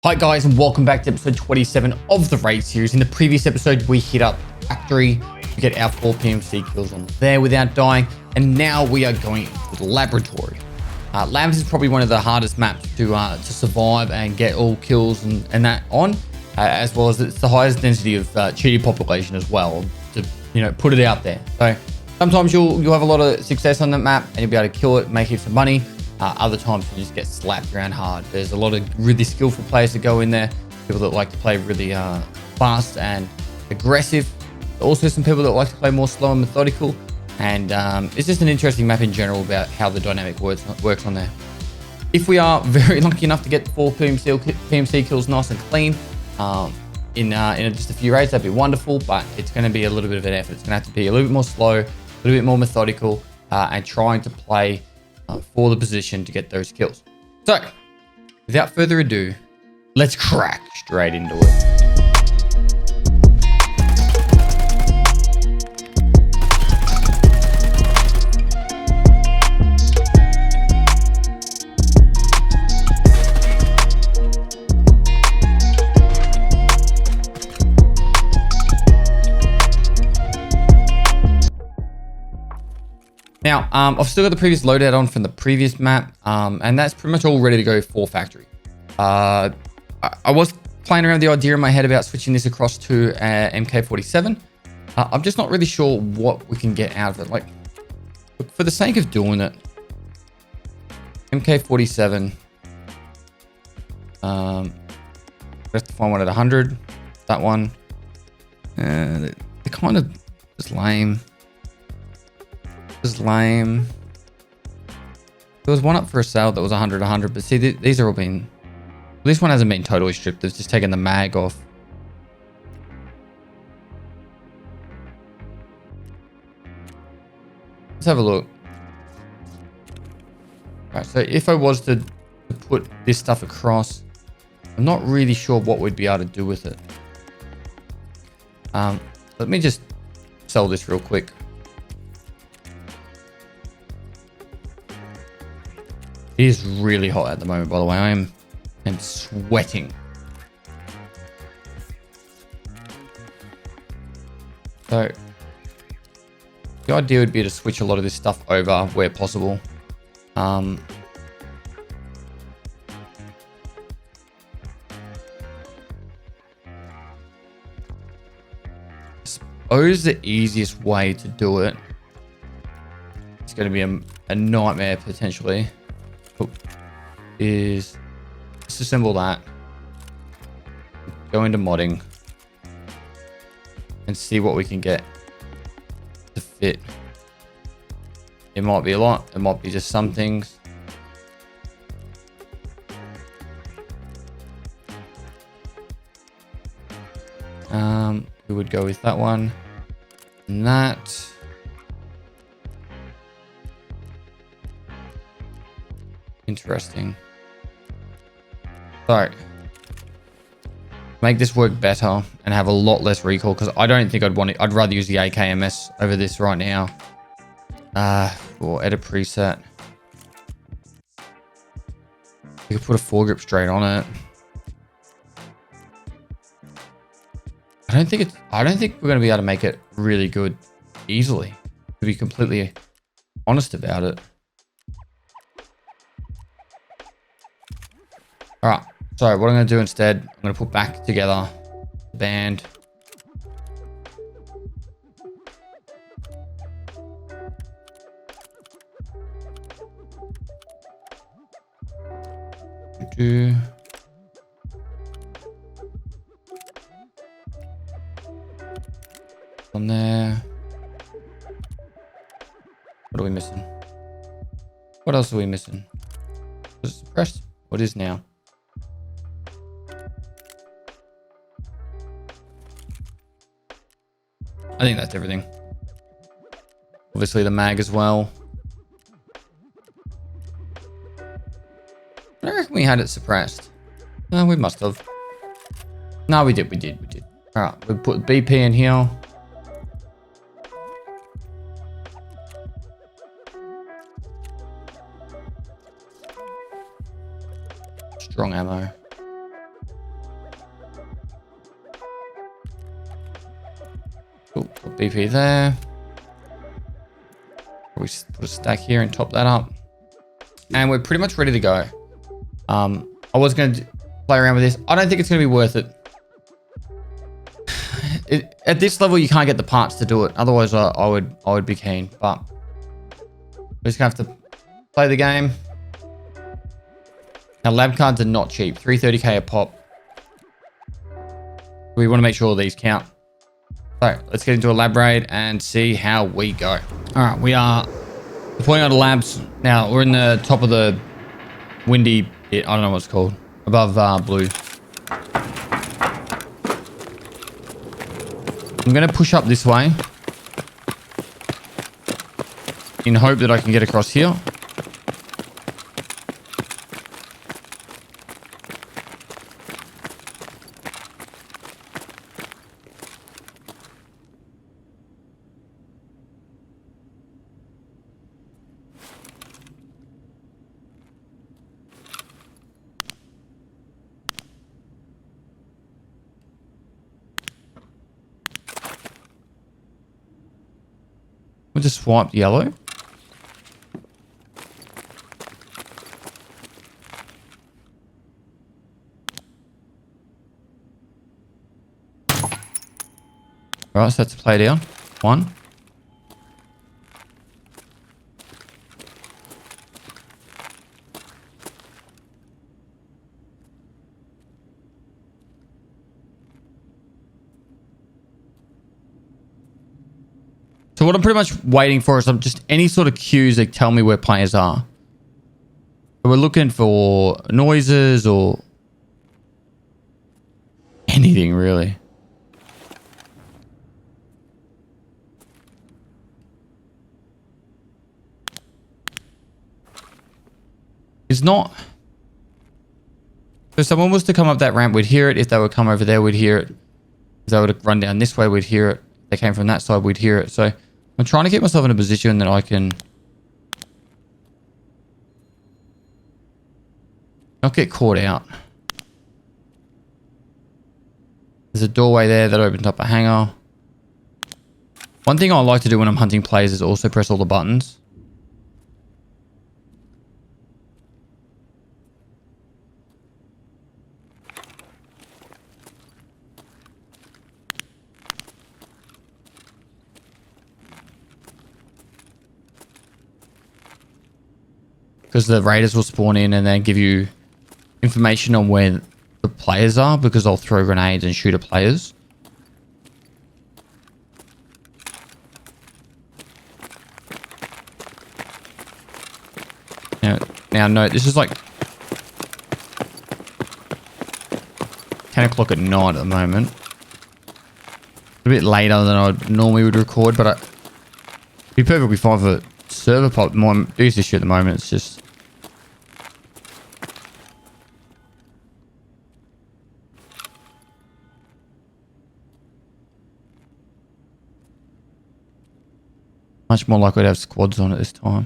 Hi guys, and welcome back to episode 27 of the Raid series. In the previous episode, we hit up Factory to get our 4 PMC kills on there without dying, and now we are going to the Laboratory. Labs is probably one of the hardest maps to survive and get all kills and that on, as well as it's the highest density of cheating population as well, to put it out there. So sometimes you'll have a lot of success on that map and you'll be able to kill it, make heaps of money. Other times you just get slapped around hard. There's a lot of really skillful players that go in there, people that like to play really fast and aggressive. Also some people that like to play more slow and methodical. And it's just an interesting map in general about how the dynamic works on there. If we are very lucky enough to get the 4 PMC kills nice and clean in just a few raids, that'd be wonderful, but it's going to be a little bit of an effort. It's going to have to be a little bit more slow, a little bit more methodical, and trying to play for the position to get those kills. So, without further ado, let's crack straight into it. Now, I've still got the previous loadout on from the previous map, and that's pretty much all ready to go for Factory. I was playing around the idea in my head about switching this across to MK47. I'm just not really sure what we can get out of it. Like, for the sake of doing it, MK47, I have to find one at 100. That one, they're kind of just lame. Lame. There was one up for a sale that was 100, but see, these are all been, this one hasn't been totally stripped. They've just taken the mag off. Let's have a look. All right, so if I was to put this stuff across, I'm not really sure what we'd be able to do with it. Let me just sell this real quick. It is really hot at the moment, by the way. I am sweating. So the idea would be to switch a lot of this stuff over where possible. I suppose the easiest way to do it, it's going to be a nightmare potentially, is disassemble that, go into modding, and see what we can get to fit. It might be a lot, it might be just some things. We would go with that one and that. Interesting. So, make this work better and have a lot less recoil, because I don't think I'd want it. I'd rather use the AKMS over this right now. Or edit preset. You could put a foregrip straight on it. I don't think we're going to be able to make it really good easily, to be completely honest about it. All right, so what I'm going to do instead, I'm going to put back together the band. On there. What are we missing? What else are we missing? Was it suppressed? What is now? I think that's everything. Obviously the mag as well. I reckon we had it suppressed. No, we must have. No, we did. All right, we put BP in here. Strong ammo. Cool. Put BP there. We put a stack here and top that up. And we're pretty much ready to go. I was going to play around with this. I don't think it's going to be worth it. At this level, you can't get the parts to do it. Otherwise, I would be keen. But we're just going to have to play the game. Now, lab cards are not cheap. 330k a pop. We want to make sure all these count. So let's get into a lab raid and see how we go. All right, we are deploying out of labs. Now, we're in the top of the windy bit. I don't know what it's called. Above blue. I'm going to push up this way in hope that I can get across here. We'll just swipe yellow. Alright, so that's a play down. One. So what I'm pretty much waiting for is just any sort of cues that tell me where players are. So we're looking for noises or anything really. It's not. If someone was to come up that ramp, we'd hear it. If they would come over there, we'd hear it. If they would run down this way, we'd hear it. If they came from that side, we'd hear it. So I'm trying to get myself in a position that I can not get caught out. There's a doorway there that opens up a hangar. One thing I like to do when I'm hunting players is also press all the buttons. Because the raiders will spawn in and then give you information on where the players are, because I'll throw grenades and shoot at players. Now note, this is like 10 o'clock at night at the moment. A bit later than I normally would record, but it'd be perfectly fine for server pop. My biggest issue at the moment is just much more likely to have squads on at this time.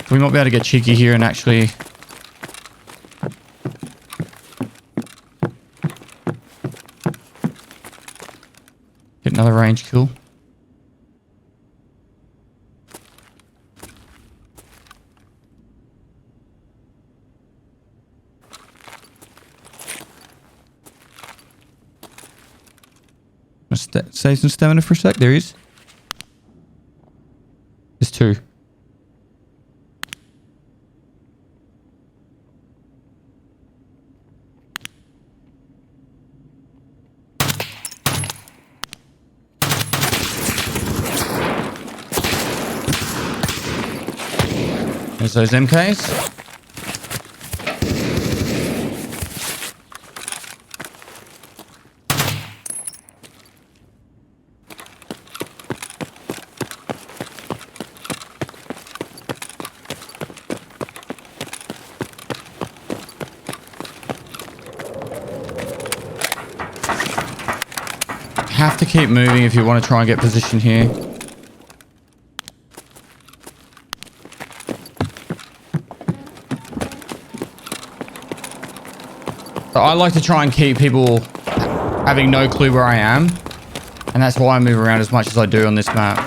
We might be able to get cheeky here and actually get another range kill. Save some stamina for a sec. There he is. There's two. There's those MKs. have to keep moving if you want to try and get position here. So I like to try and keep people having no clue where I am. And that's why I move around as much as I do on this map.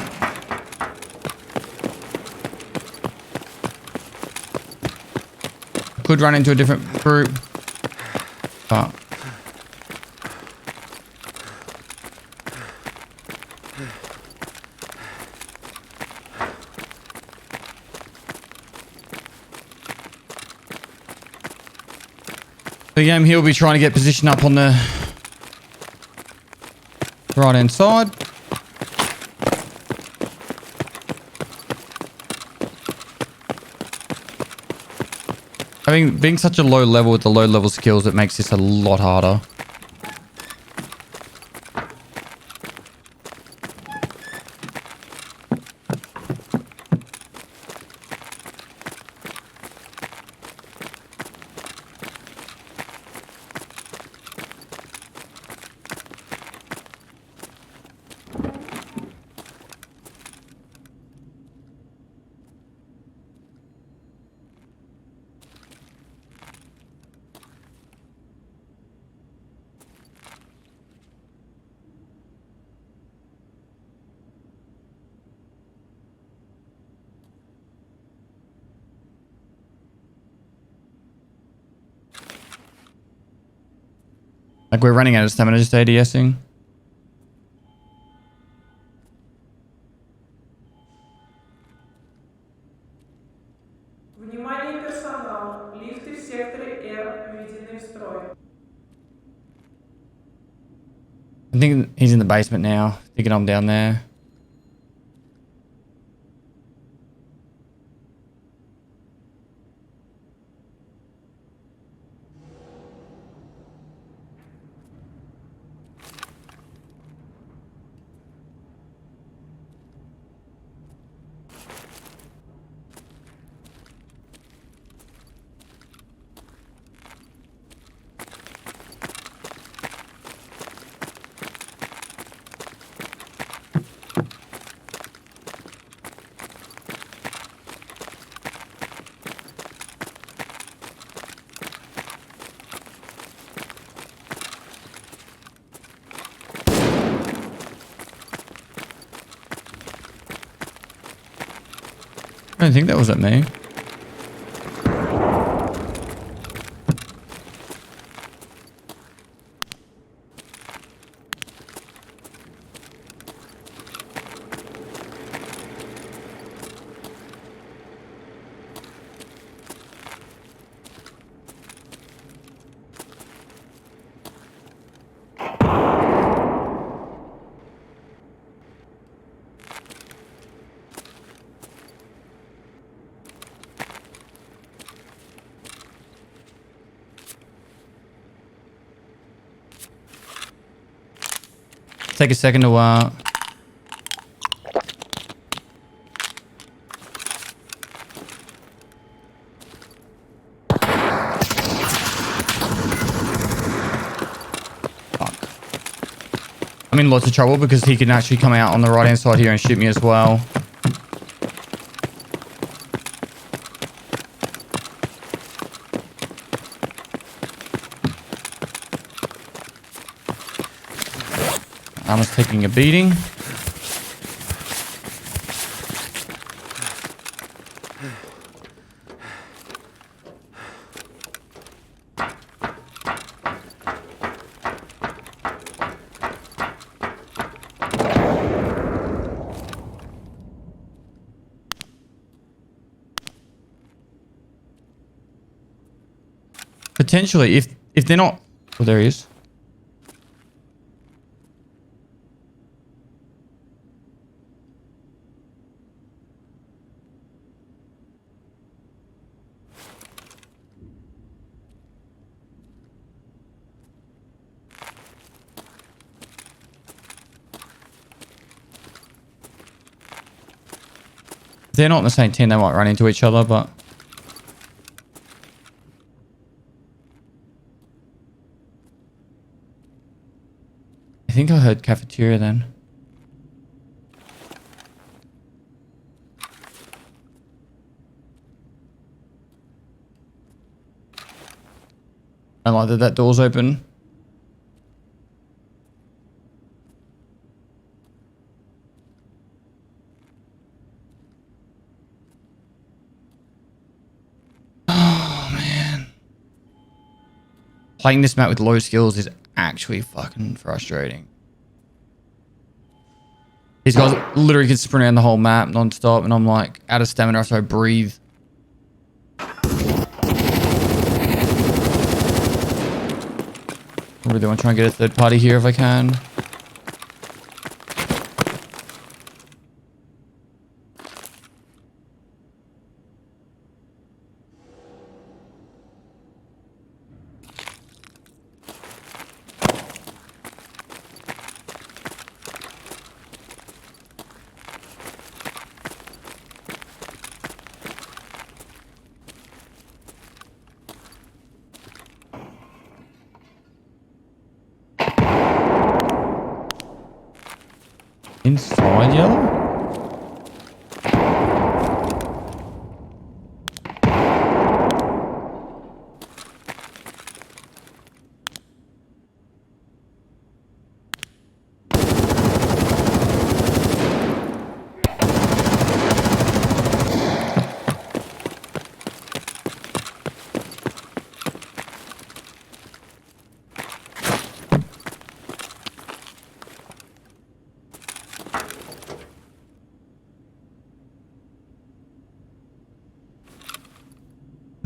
Could run into a different group. But the game here will be trying to get position up on the right hand side. Being such a low level with the low level skills, it makes this a lot harder. Like we're running out of stamina just ADSing. Внимание персоналу. Лифты в секторе R введены в строй. I think he's in the basement now. Thinking I'm down there. I don't think that was at me. Take a second to fuck. I'm in lots of trouble because he can actually come out on the right hand side here and shoot me as well. I was taking a beating. Potentially, if they're not... Oh, there he is. If they're not in the same team, they might run into each other, but... I think I heard cafeteria then. I like that that door's open. Oh, man. Playing this map with low skills is actually fucking frustrating. These guys literally can sprint around the whole map non-stop, and I'm like out of stamina after I breathe. I really want to try and get a third party here if I can. Inside yellow?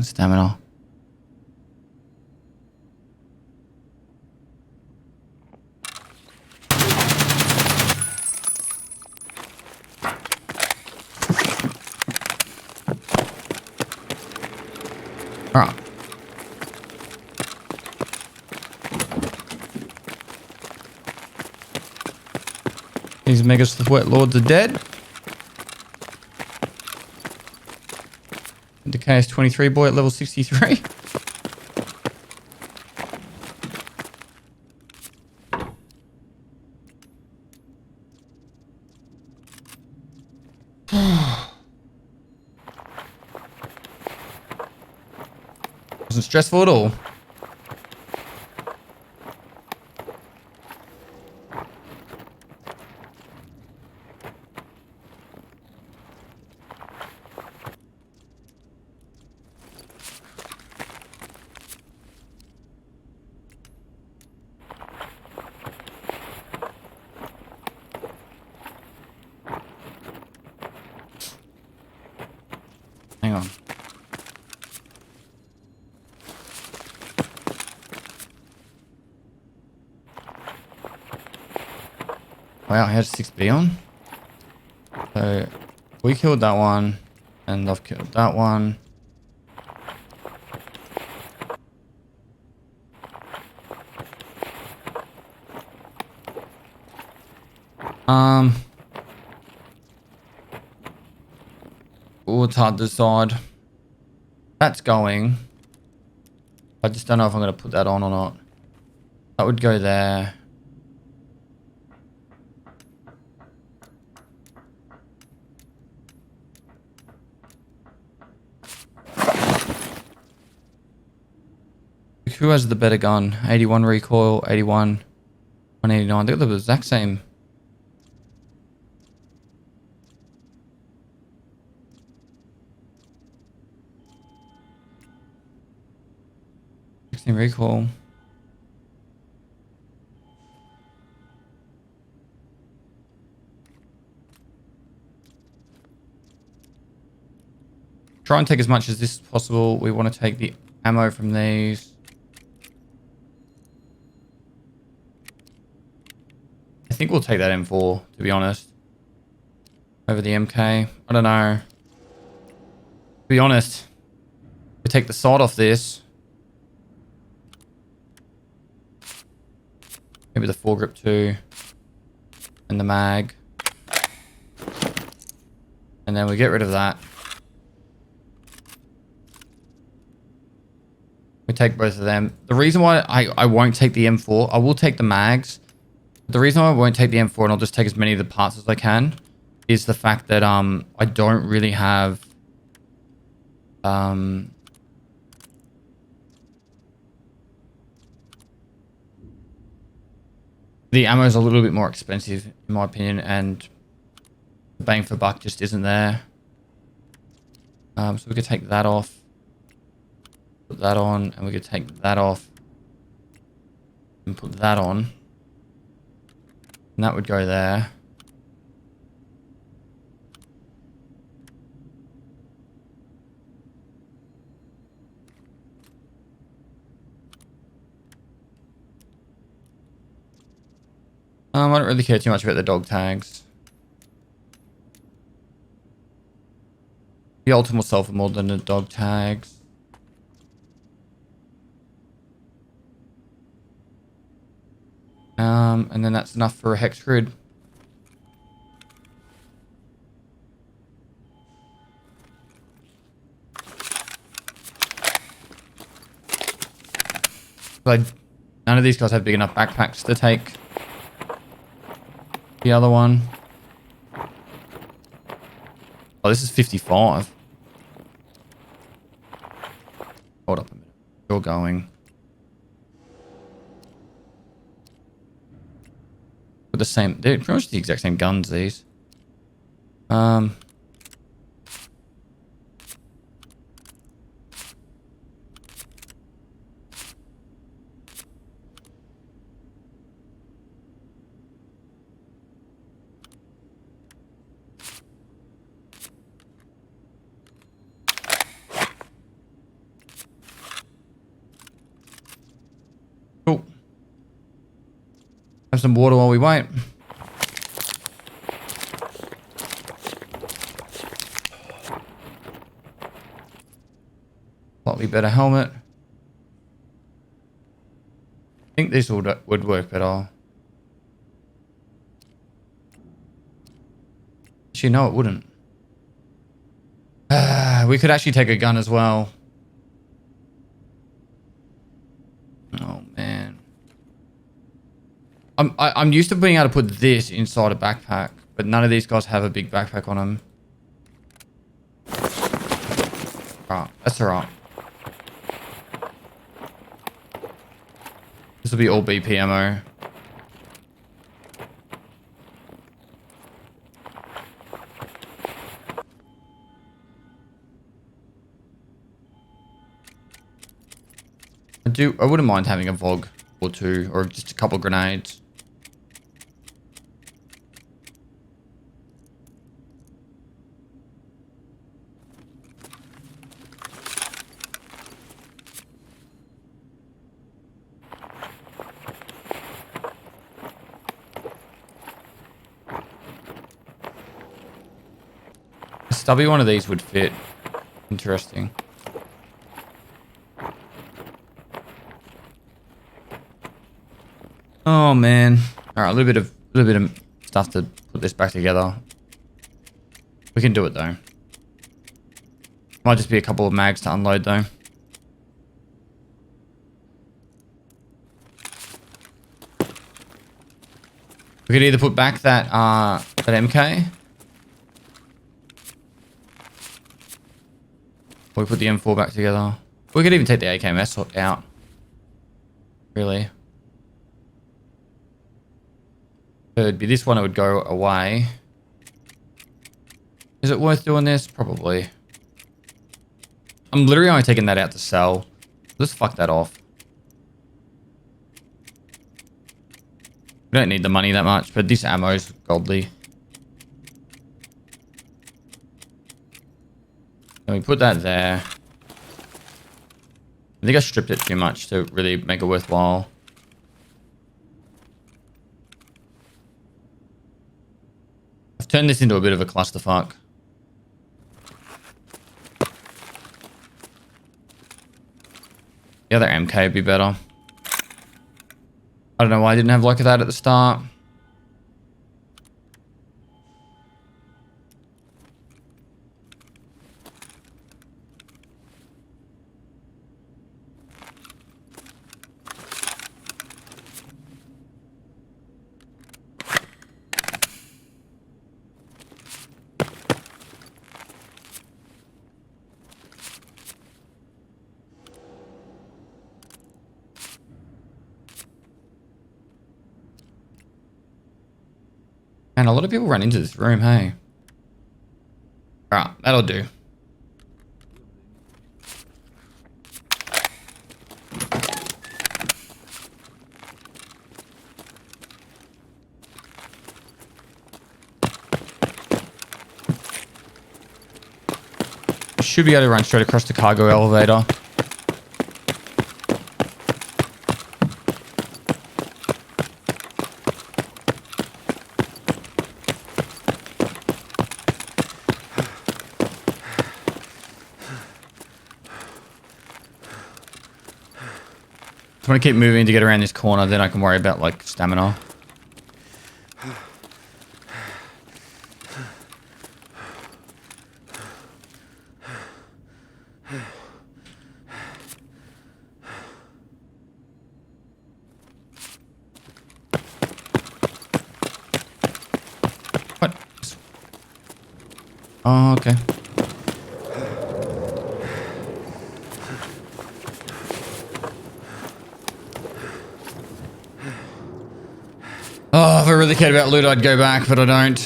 Stamina. All right. These mega sweat lords are dead. The KS-23 boy at level 63. Wasn't stressful at all. Hang on. Wow, I had 6B on. So we killed that one, and I've killed that one. Oh, it's hard to decide. That's going. I just don't know if I'm going to put that on or not. That would go there. Who has the better gun? 81 recoil, 81, 189. They're the exact same. Recoil. Try and take as much as this is possible. We want to take the ammo from these. I think we'll take that M4, to be honest, over the MK. I don't know. To be honest, we take the sight off this. Maybe the foregrip too. And the mag. And then we get rid of that. We take both of them. The reason why I won't take the M4, I will take the mags. The reason why I won't take the M4 and I'll just take as many of the parts as I can is the fact that I don't really have the ammo is a little bit more expensive in my opinion, and the bang for buck just isn't there. So we could take that off, put that on, and we could take that off and put that on, and that would go there. I don't really care too much about the dog tags. The ultimate sulfur more than the dog tags. And then that's enough for a hex grid. But none of these guys have big enough backpacks to take the other one. Oh, this is 55. Hold up a minute. You're going. With the same, they're pretty much the exact same guns, these. Cool. Have some water while we wait. Slightly better helmet. I think this would work better. Actually, no, it wouldn't. We could actually take a gun as well. Oh man. I'm used to being able to put this inside a backpack, but none of these guys have a big backpack on them. Alright, that's alright. This will be all BP ammo. I wouldn't mind having a VOG or two, or just a couple of grenades. A stubby one of these would fit. Interesting. Oh man! All right, a little bit of stuff to put this back together. We can do it though. Might just be a couple of mags to unload though. We could either put back that MK, or we put the M4 back together. We could even take the AKMS out. Really. So it'd be this one, it would go away. Is it worth doing this? Probably. I'm literally only taking that out to sell. Let's fuck that off. We don't need the money that much, but this ammo's godly. And we put that there. I think I stripped it too much to really make it worthwhile. I've turned this into a bit of a clusterfuck. The other MK would be better. I don't know why I didn't have luck of that at the start. a lot of people run into this room, hey? Alright, that'll do. Should be able to run straight across the cargo elevator. I want to keep moving to get around this corner, then I can worry about like stamina. What? Oh, okay. Oh, if I really cared about loot, I'd go back, but I don't.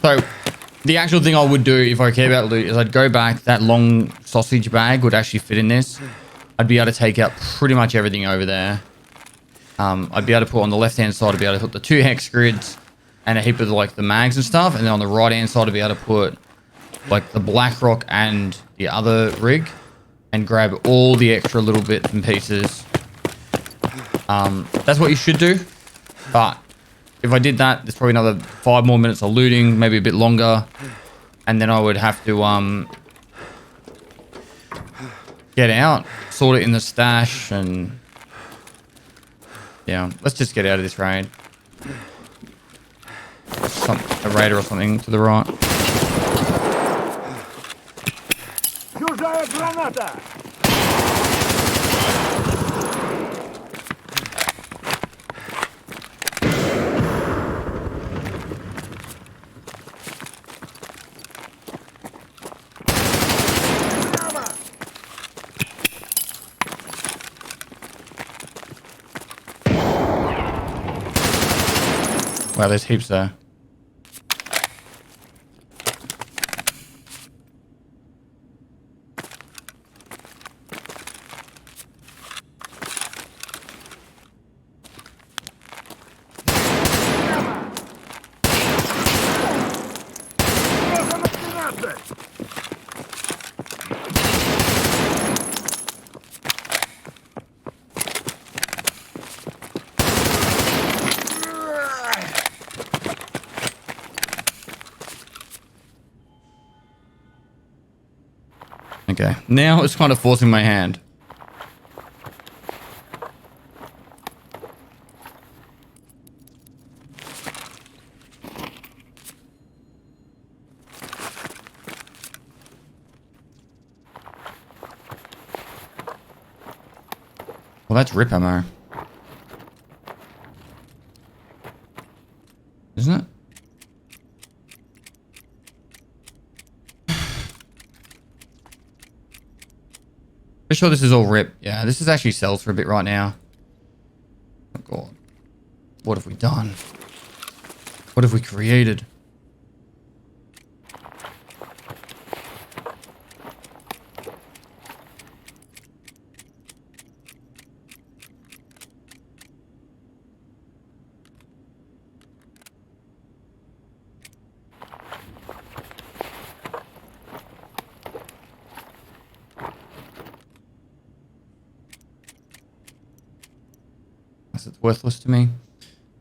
So, the actual thing I would do if I cared about loot is I'd go back. That long sausage bag would actually fit in this. I'd be able to take out pretty much everything over there. I'd be able to put on the left-hand side, I'd be able to put the 2 hex grids and a heap of like the mags and stuff. And then on the right-hand side, I'd be able to put like the black rock and the other rig and grab all the extra little bits and pieces. That's what you should do. But if I did that, there's probably another 5 more minutes of looting, maybe a bit longer. And then I would have to get out, sort it in the stash, and yeah, let's just get out of this raid. A raider or something to the right. Wow, there's heaps there. Okay, now it's kind of forcing my hand. Well, that's rip ammo. Isn't it? Pretty sure this is all rip. Yeah, this is actually sells for a bit right now. Oh god. What have we done? What have we created? It's worthless to me.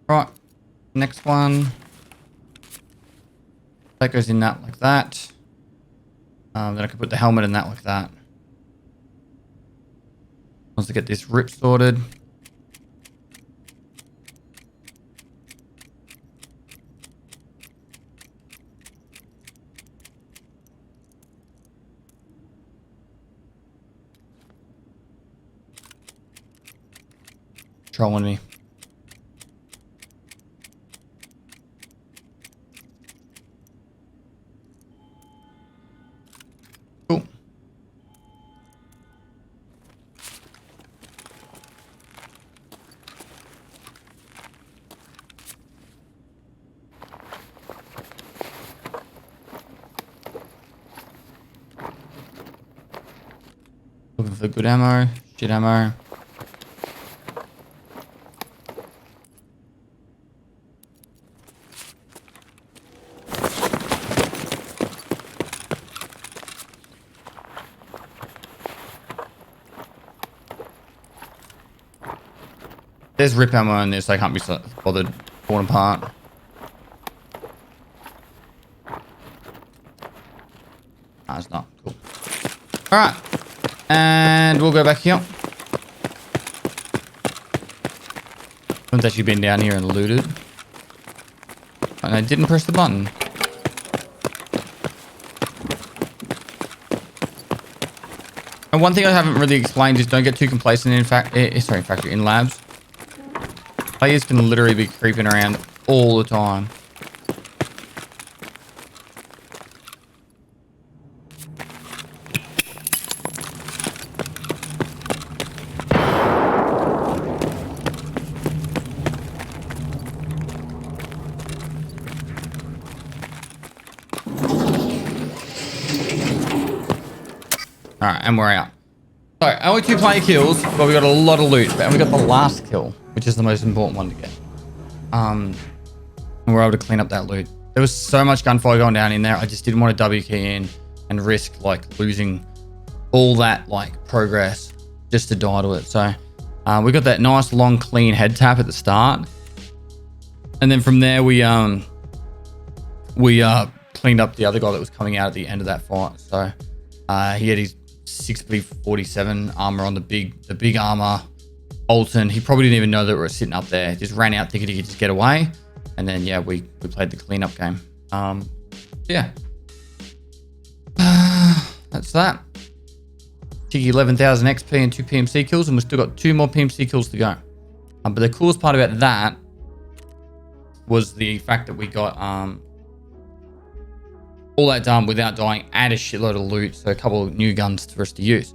Right, next one. That goes in that like that. Then I can put the helmet in that like that. Once to get this rip sorted. Trolling me. Cool. of the good ammo. Shit ammo. There's rip ammo in this. I can't be bothered pulling apart. Nah, it's not. Cool. All right. And we'll go back here. Someone's actually been down here and looted. And I didn't press the button. And one thing I haven't really explained is don't get too complacent in labs. Players can literally be creeping around all the time. Alright, and we're out. So, only 2 player kills, but we got a lot of loot. And we got the last kill, which is the most important one to get. And we're able to clean up that loot. There was so much gunfire going down in there. I just didn't want to W key in and risk like losing all that like progress just to die to it. So, we got that nice long clean head tap at the start. And then from there, we cleaned up the other guy that was coming out at the end of that fight. So, he had his 6B47 armor on the big armor. Bolton, he probably didn't even know that we were sitting up there. Just ran out thinking he could just get away. And then, yeah, we played the cleanup game. Yeah. That's that. Took 11,000 XP and 2 PMC kills, and we've still got 2 more PMC kills to go. But the coolest part about that was the fact that we got all that done without dying and a shitload of loot. So a couple of new guns for us to use.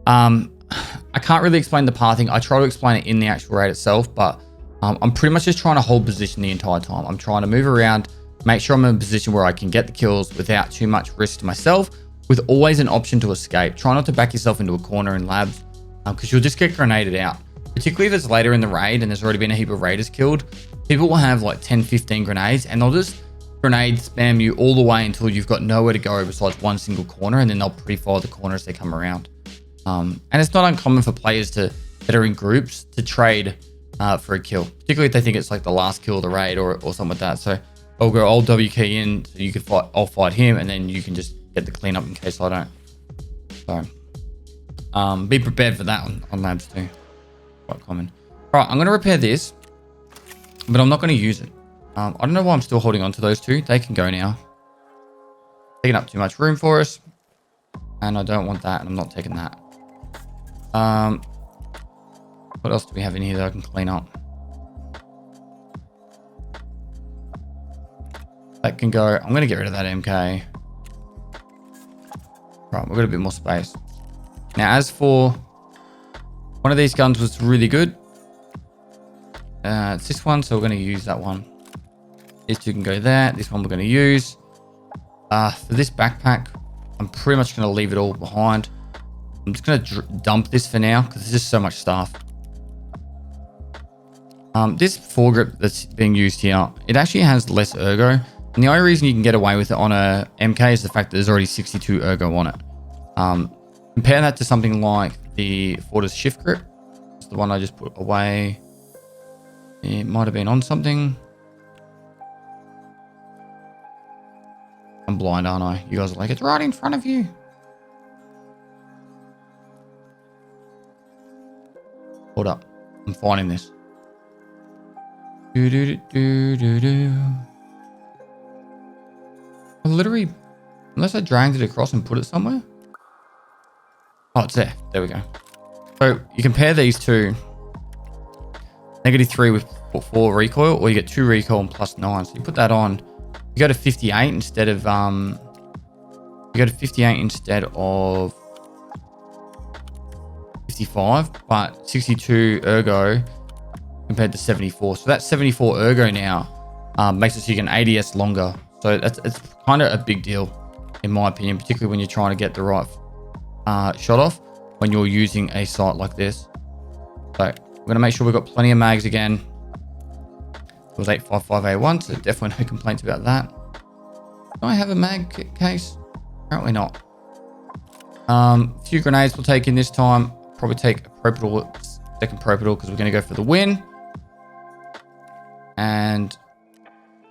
I can't really explain the pathing. I try to explain it in the actual raid itself, but I'm pretty much just trying to hold position the entire time. I'm trying to move around, make sure I'm in a position where I can get the kills without too much risk to myself, with always an option to escape. Try not to back yourself into a corner in labs, because you'll just get grenaded out. Particularly if it's later in the raid and there's already been a heap of raiders killed. People will have like 10, 15 grenades, and they'll just grenade spam you all the way until you've got nowhere to go besides one single corner, and then they'll pre-fire the corner as they come around. And it's not uncommon for players that are in groups to trade for a kill, particularly if they think it's like the last kill of the raid or something like that. So I'll W key in so you can fight, I'll fight him, and then you can just get the cleanup in case I don't. So be prepared for that on labs too. Quite common. All right, I'm going to repair this, but I'm not going to use it. I don't know why I'm still holding on to those 2. They can go now. Taking up too much room for us. And I don't want that, and I'm not taking that. What else do we have in here that I can clean up? That can go. I'm going to get rid of that MK. Right, we've got a bit more space. Now, as for one of these guns was really good. It's this one, so we're going to use that one. These 2 can go there. This one we're going to use. For this backpack, I'm pretty much going to leave it all behind. I'm just going to dump this for now because there's just so much stuff. This foregrip that's being used here, it actually has less ergo. And the only reason you can get away with it on a MK is the fact that there's already 62 ergo on it. Compare that to something like the Fortis shift grip. It's the one I just put away. It might have been on something. I'm blind, aren't I? You guys are like, it's right in front of you. Hold up. I'm finding this. I literally, unless I dragged it across and put it somewhere. Oh, it's there. There we go. So you compare these 2. -3 with 4 recoil, or you get 2 recoil and +9. So you put that on. You go to 58 instead of 55, but 62 ergo compared to 74. So that 74 ergo now makes it so you can ADS longer. So it's kind of a big deal in my opinion, particularly when you're trying to get the right shot off. when you're using a sight like this. So we're going to make sure we've got plenty of mags again. It was 855A1, so definitely no complaints about that. Do I have a mag case? Apparently not. A few grenades we'll take in this time. Probably take a Propital, second Propital, because we're going to go for the win. And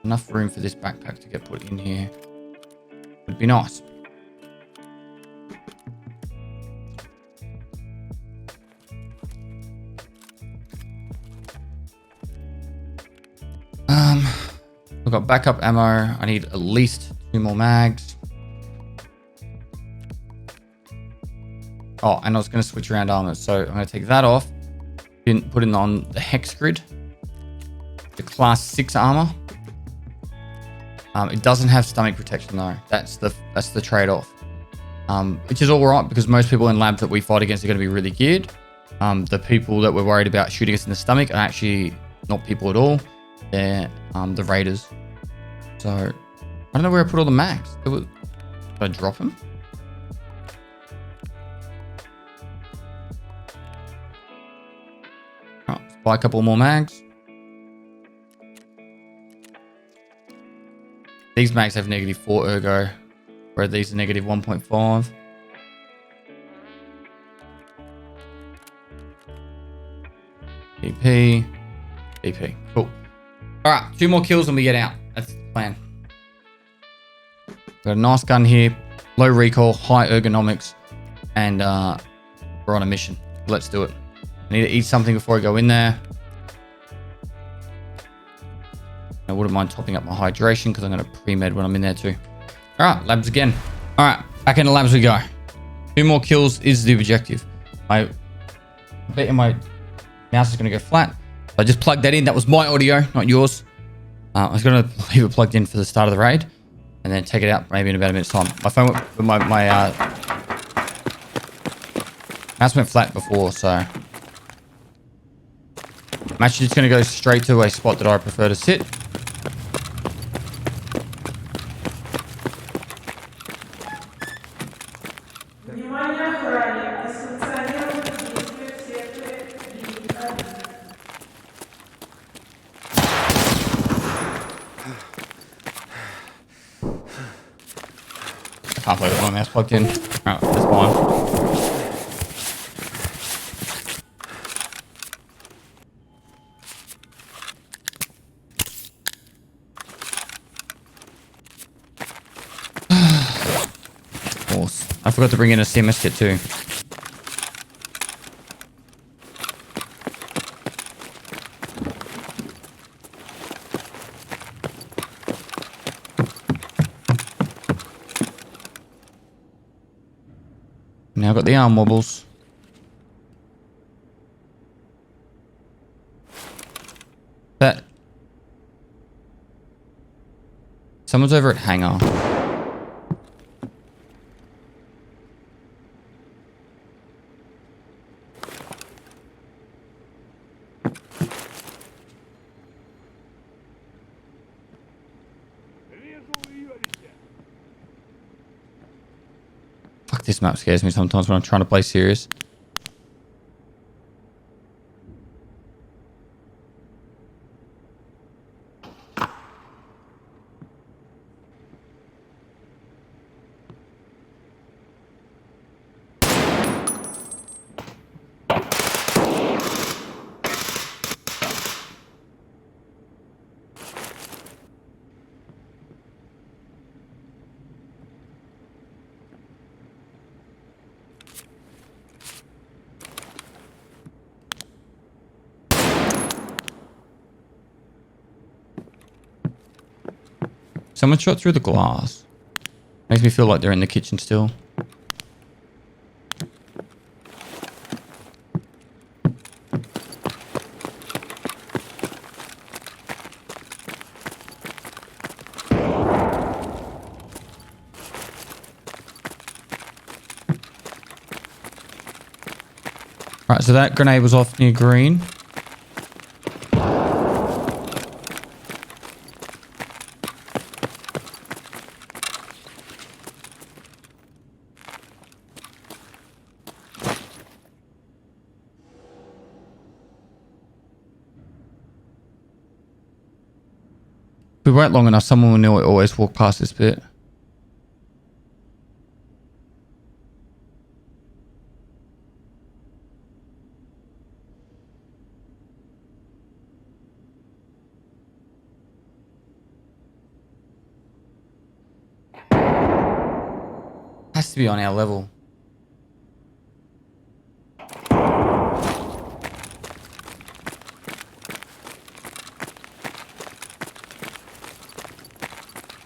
enough room for this backpack to get put in here. Would be nice. We've got backup ammo. I need at least 2 more mags. Oh, and I was going to switch around armor. So I'm going to take that off. Put it on the hex grid. The class 6 armor. It doesn't have stomach protection though. That's the trade-off. Which is all right because most people in labs that we fight against are going to be really geared. The people that we're worried about shooting us in the stomach are actually not people at all. They're the raiders. So I don't know where I put all the mags. Did I drop them? All right, let's buy a couple more mags. These mags have -4 ergo, where these are -1.5. BP. BP. Cool. All right, 2 more kills and we get out. That's the plan. Got a nice gun here, low recoil, high ergonomics, and we're on a mission. Let's do it. I need to eat something before I go in there. I wouldn't mind topping up my hydration because I'm going to pre-med when I'm in there too. All right, labs again. All right, back into labs we go. 2 more kills is the objective. I bet you my mouse is going to go flat. I just plugged that in. That was my audio, not yours. I was going to leave it plugged in for the start of the raid and then take it out maybe in about a minute's time. My phone went, my mouse went flat before, so I'm actually just going to go straight to a spot that I prefer to sit. Внимание охране! Несанкционированные действия в секторе B1. I can't believe it when my mouse plugged in. Alright, that's fine. Of course. I forgot to bring in a CMS kit too. Now I've got the arm wobbles. That someone's over at hangar. Fuck, this map scares me sometimes when I'm trying to play serious. Someone shot through the glass. Makes me feel like they're in the kitchen still. Right, so that grenade was off near green. If we wait long enough, someone will always walk past this bit. Has to be on our level.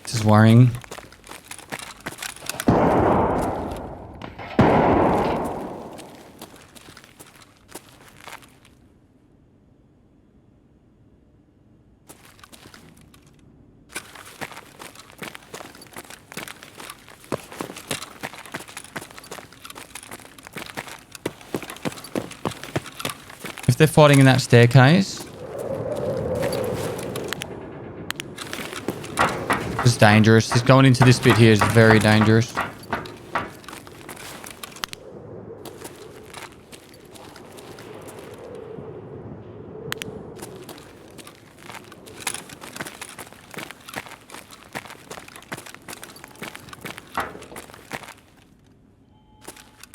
This is worrying. If they're fighting in that staircase, it's dangerous. Just going into this bit here is very dangerous.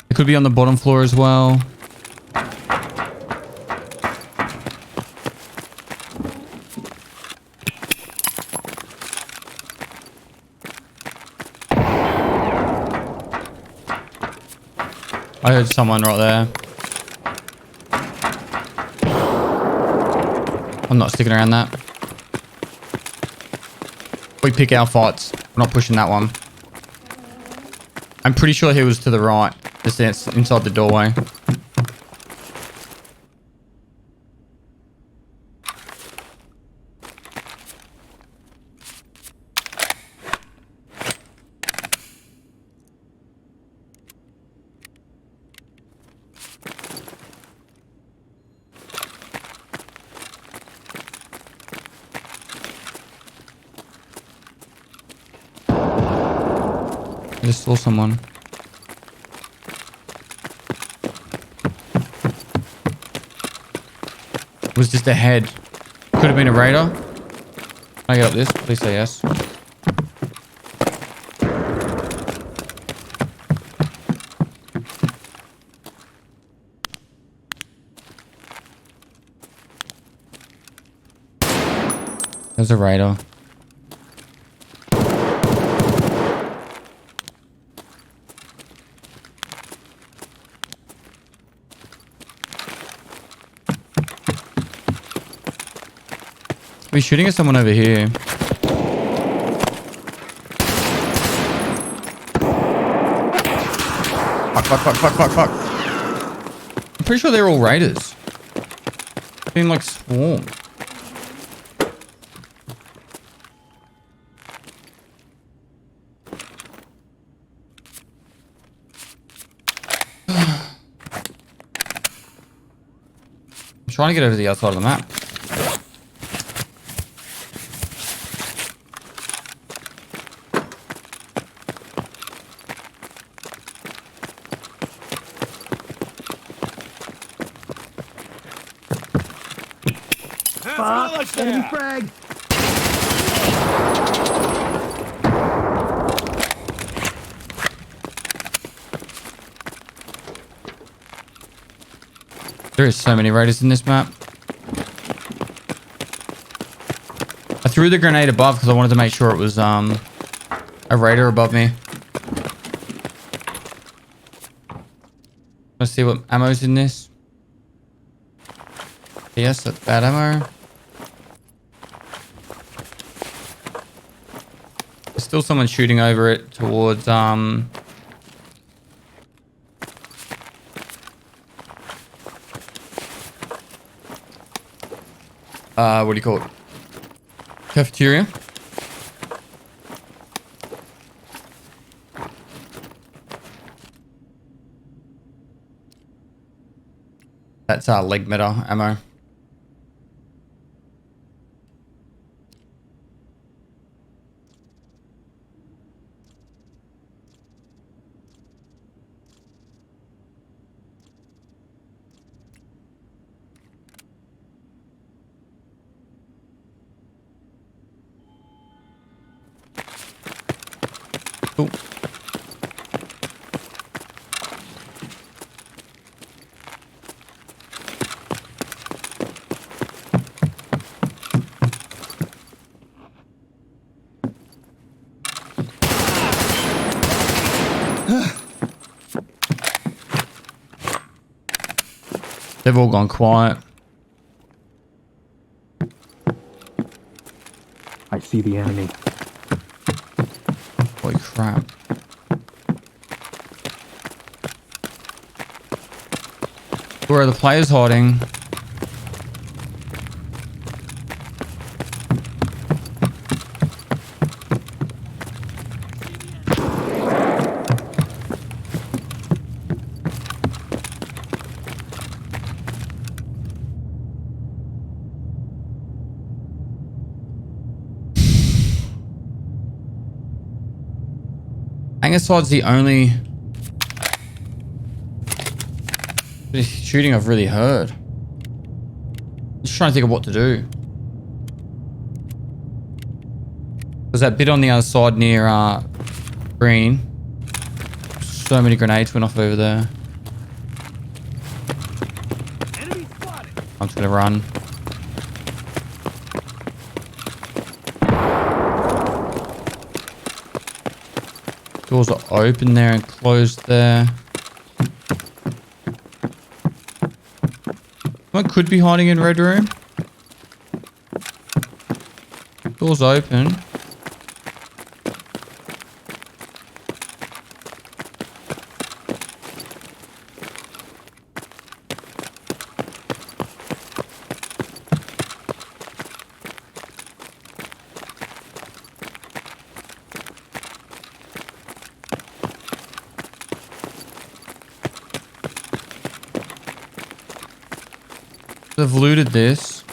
It could be on the bottom floor as well. I heard someone right there. I'm not sticking around that. We pick our fights. We're not pushing that one. I'm pretty sure he was to the right, just inside the doorway. I just saw someone. It was just a head. Could have been a raider. Can I get up this? Please say yes. There's a raider. He's shooting at someone over here. Fuck. I'm pretty sure they're all raiders. Being like swarmed. I'm trying to get over to the other side of the map. Enemy frag! There is so many raiders in this map. I threw the grenade above because I wanted to make sure it was a raider above me. Let's see what ammo's in this. Yes, that's bad ammo. There's still someone shooting over it towards what do you call it? Cafeteria. That's leg meter ammo. Oh. They've all gone quiet. I see the enemy. Holy crap. Where are the players hiding? Hangar side's the only bit of shooting I've really heard. Just trying to think of what to do. There's that bit on the other side near green. So many grenades went off over there. I'm just gonna run. Doors are open there and closed there. Someone could be hiding in red room. Doors open. They've looted this.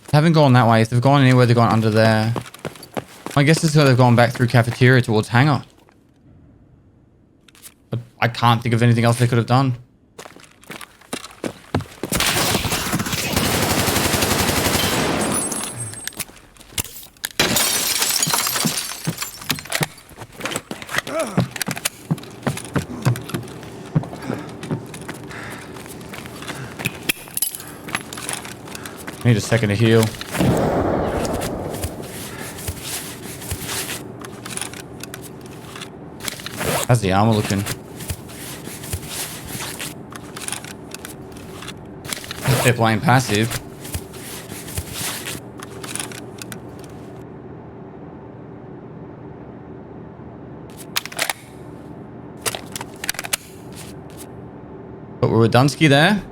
They haven't gone that way. If they've gone anywhere, they've gone under there. I guess it's because they've gone back through cafeteria towards hangar. But I can't think of anything else they could have done. I need a second to heal. How's the armor looking? They're playing passive. But we're with Dunsky there.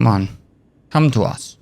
Come on. Come to us.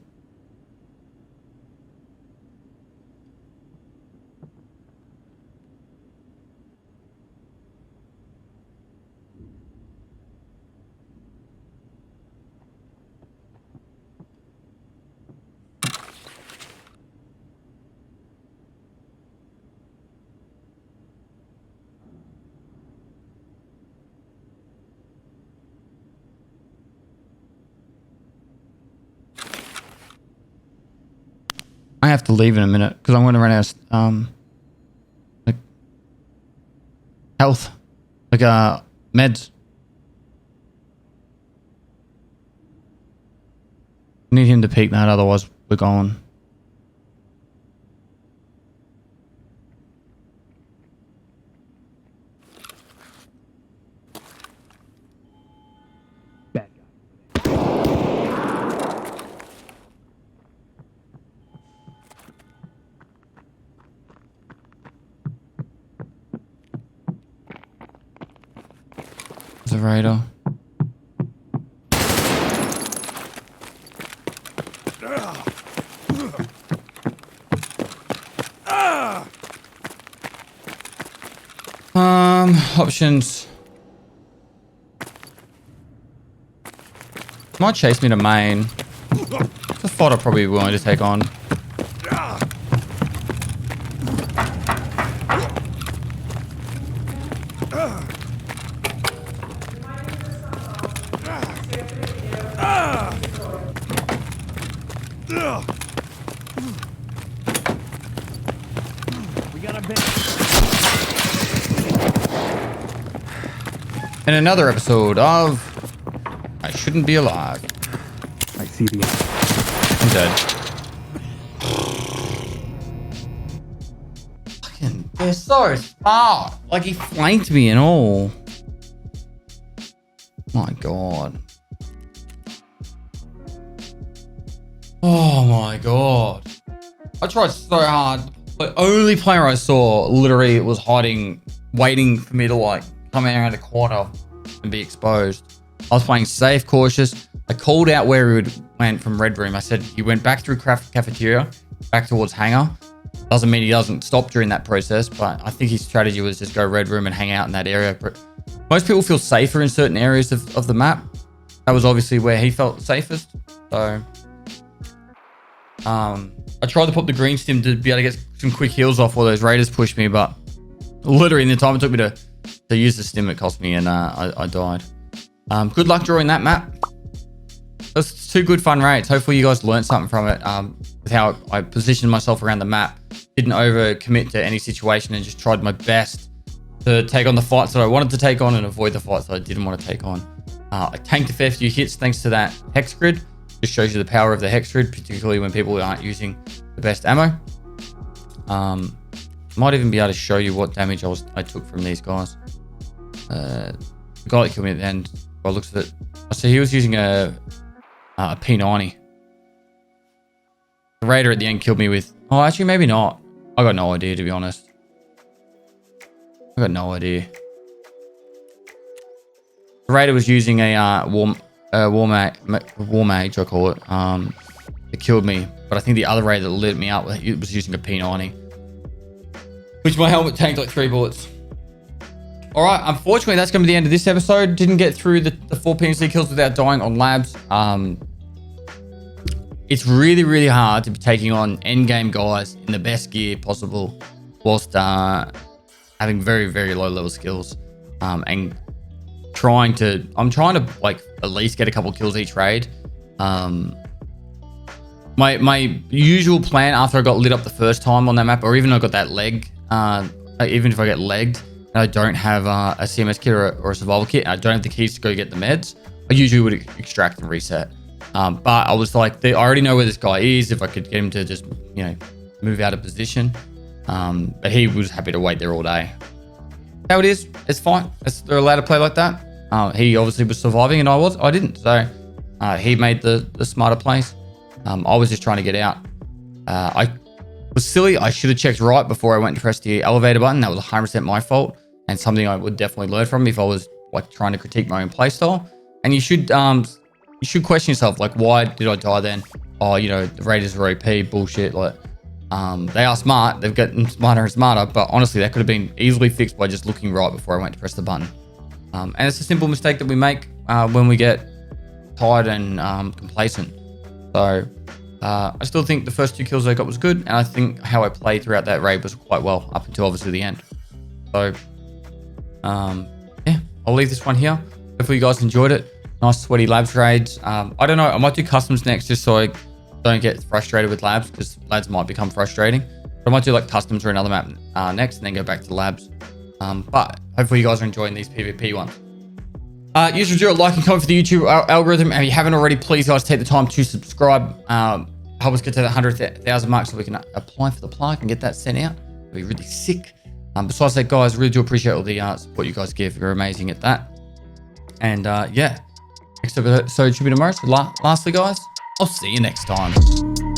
have to leave in a minute because I'm going to run out of like health, like meds. Need him to peek that, otherwise we're going. The radar. Options. Might chase me to main. It's a fight I'm probably willing to take on. In another episode of I Shouldn't Be Alive. I see the I'm dead. Fucking, they're so smart. Like, he flanked me and all. My God. Oh my God. I tried so hard. The only player I saw literally was hiding, waiting for me to like come around the corner and be exposed. I was playing safe, cautious. I called out where he went from red room. I said he went back through cafeteria, back towards hangar. Doesn't mean he doesn't stop during that process, but I think his strategy was just go red room and hang out in that area. But most people feel safer in certain areas of the map. That was obviously where he felt safest. So I tried to pop the green stim to be able to get some quick heals off while those raiders pushed me, but literally in the time it took me to use the stim, it cost me, and I died. Good luck drawing that map. That's two good fun raids. Hopefully you guys learned something from it, with how I positioned myself around the map. Didn't over commit to any situation and just tried my best to take on the fights that I wanted to take on and avoid the fights that I didn't want to take on. I tanked a fair few hits thanks to that hex grid. Just shows you the power of the hex grid, particularly when people aren't using the best ammo. Might even be able to show you what damage I took from these guys. The guy that killed me at the end, by the looks of it, I see he was using a P90. The raider at the end killed me with, oh, actually maybe not. I got no idea, to be honest. I got no idea. The raider was using a war mage, I call it. It killed me, but I think the other raider that lit me up, it was using a P90, which my helmet tanked like 3 bullets. All right, unfortunately, that's going to be the end of this episode. Didn't get through the 4 PMC kills without dying on labs. It's really, really hard to be taking on endgame guys in the best gear possible whilst having very, very low level skills. And I'm trying to like at least get a couple kills each raid. My usual plan after I got lit up the first time on that map, or even I got that leg, even if I get legged and I don't have a CMS kit or a survival kit, and I don't have the keys to go get the meds, I usually would extract and reset. But I was like, I already know where this guy is. If I could get him to just, move out of position. But he was happy to wait there all day. How it is, it's fine. They're allowed to play like that. He obviously was surviving and I didn't. So he made the smarter plays. I was just trying to get out. I was silly. I should have checked right before I went to press the elevator button. That was 100% my fault, and something I would definitely learn from if I was like trying to critique my own playstyle. And you should question yourself, like, why did I die then? Oh, the Raiders are OP, bullshit. Like, they are smart. They've gotten smarter and smarter, but honestly, that could have been easily fixed by just looking right before I went to press the button. And it's a simple mistake that we make when we get tired and complacent. So I still think the first 2 kills I got was good, and I think how I played throughout that raid was quite well up until obviously the end. So yeah, I'll leave this one here. Hopefully you guys enjoyed it. Nice sweaty labs raids. I don't know, I might do customs next just so I don't get frustrated with labs because labs might become frustrating. But I might do like customs or another map next and then go back to labs. But hopefully you guys are enjoying these PvP ones. Usual drill, like and comment for the YouTube algorithm. And if you haven't already, please guys take the time to subscribe. Help us get to the 100,000 mark so we can apply for the plaque and get that sent out. It'll be really sick. Besides that, guys, really do appreciate all the support you guys give. You're amazing at that. And yeah, next episode should be tomorrow. So lastly, guys, I'll see you next time.